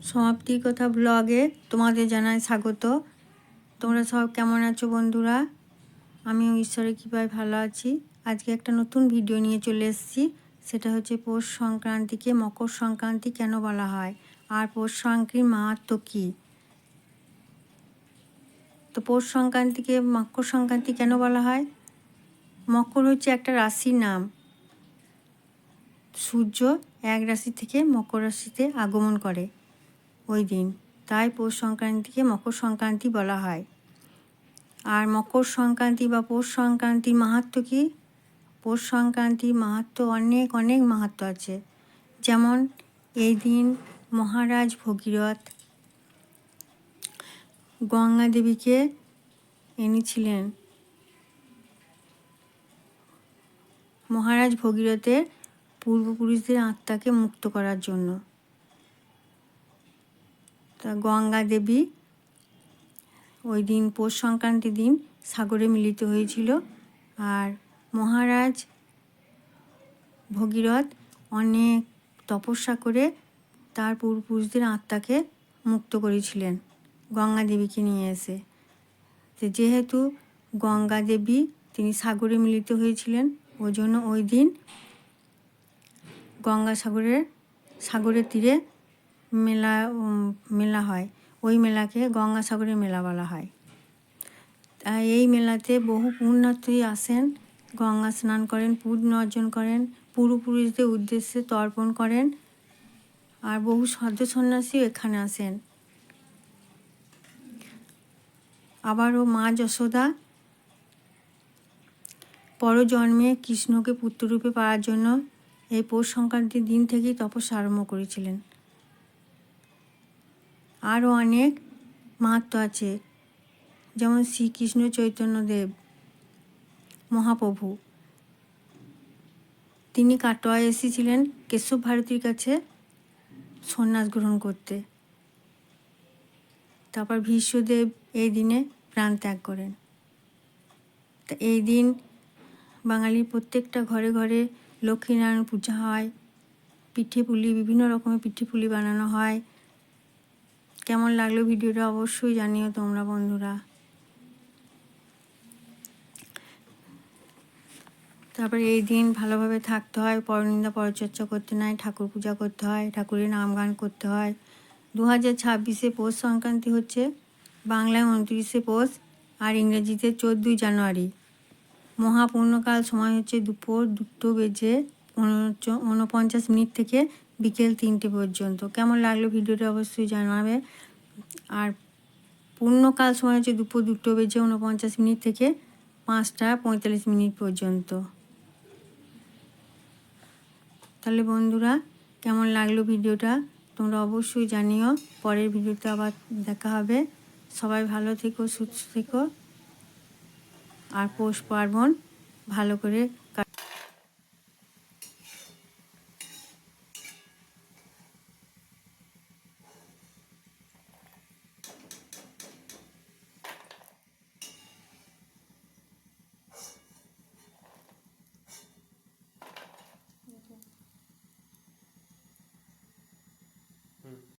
সমাপ্তির কথা ব্লগে তোমাদের জানাই স্বাগত। তোমরা সব কেমন আছো বন্ধুরা? আমিও ঈশ্বরের কৃপায় ভালো আছি। আজকে একটা নতুন ভিডিও নিয়ে চলে এসেছি। সেটা হচ্ছে পৌষ সংক্রান্তিকে মকর সংক্রান্তি কেন বলা হয় আর পৌষ সংক্রান্তির মাহাত্ম্য কী। তো পৌষ সংক্রান্তিকে মকর সংক্রান্তি কেন বলা হয়? মকর হচ্ছে একটা রাশির নাম। সূর্য এক রাশি থেকে মকর রাশিতে আগমন করে ওই দিন, তাই পৌষ সংক্রান্তিকে মকর সংক্রান্তি বলা হয়। আর মকর সংক্রান্তি বা পৌষ সংক্রান্তির মাহাত্ম্য কী? পৌষ সংক্রান্তির মাহাত্ম্য অনেক অনেক মাহাত্ম্য আছে। যেমন এই দিন মহারাজ ভগীরথ গঙ্গা দেবীকে এনেছিলেন। মহারাজ ভগীরথের পূর্বপুরুষদের আত্মাকে মুক্ত করার জন্য। তা গঙ্গা দেবী ওই দিন পৌষ সংক্রান্তির দিন সাগরে মিলিত হয়েছিল। আর মহারাজ ভগীরথ অনেক তপস্যা করে তার পূর্বপুরুষদের আত্মাকে মুক্ত করেছিলেন গঙ্গা দেবীকে নিয়ে এসে। তো যেহেতু গঙ্গা দেবী তিনি সাগরে মিলিত হয়েছিলেন, ওই জন্য ওই দিন সাগরের তীরে মেলা হয়। ওই মেলাকে গঙ্গাসাগরের মেলা বলা হয়। তাই এই মেলাতে বহু পুণ্যার্থী আসেন, গঙ্গা স্নান করেন, পুণ্য অর্জন করেন, পূর্বপুরুষদের উদ্দেশ্যে তর্পণ করেন। আর বহু সাধু সন্ন্যাসীও এখানে আসেন। আবারও মা যশোদা পরজন্মে কৃষ্ণকে পুত্ররূপে পাওয়ার জন্য এই পৌষ সংক্রান্তির দিন থেকেই তপস্যা আরম্ভ করেছিলেন। আরও অনেক মাহাত্ম্য আছে, যেমন শ্রীকৃষ্ণ চৈতন্যদেব মহাপ্রভু, তিনি কাটোয়ায় এসেছিলেন কেশব ভারতীর কাছে সন্ন্যাস গ্রহণ করতে। তারপর ভীষ্মদেব এই দিনে প্রাণ ত্যাগ করেন। তা এই দিন বাঙালির প্রত্যেকটা ঘরে ঘরে লক্ষ্মীনারায়ণ পূজা হয়, পিঠে পুলি, বিভিন্ন রকমের পিঠে পুলি বানানো হয়। কেমন লাগলো ভিডিওটা অবশ্যই জানিও তোমরা বন্ধুরা। তারপরে এই দিন ভালোভাবে থাকতে হয়, পরনিন্দা পরচর্চা করতে নাই, ঠাকুর পূজা করতে হয়, ঠাকুরের নাম গান করতে হয়। 2026 পৌষ সংক্রান্তি হচ্ছে বাংলায় 29শে পৌষ আর ইংরেজিতে 14ই জানুয়ারি। মহাপূর্ণকাল সময় হচ্ছে দুপুর 2:49 থেকে বিকেল 3টে পর্যন্ত। কেমন লাগলো ভিডিওটা অবশ্যই জানাবে। আর পূর্ণকাল সময় হচ্ছে দুপুর 2:49 থেকে 5:45 পর্যন্ত। তাহলে বন্ধুরা কেমন লাগলো ভিডিওটা তোমরা অবশ্যই জানিও। পরের ভিডিওতে আবার দেখা হবে। সবাই ভালো থেকো, সুস্থ থেকো। আর পৌষ পার্বণ ভালো করে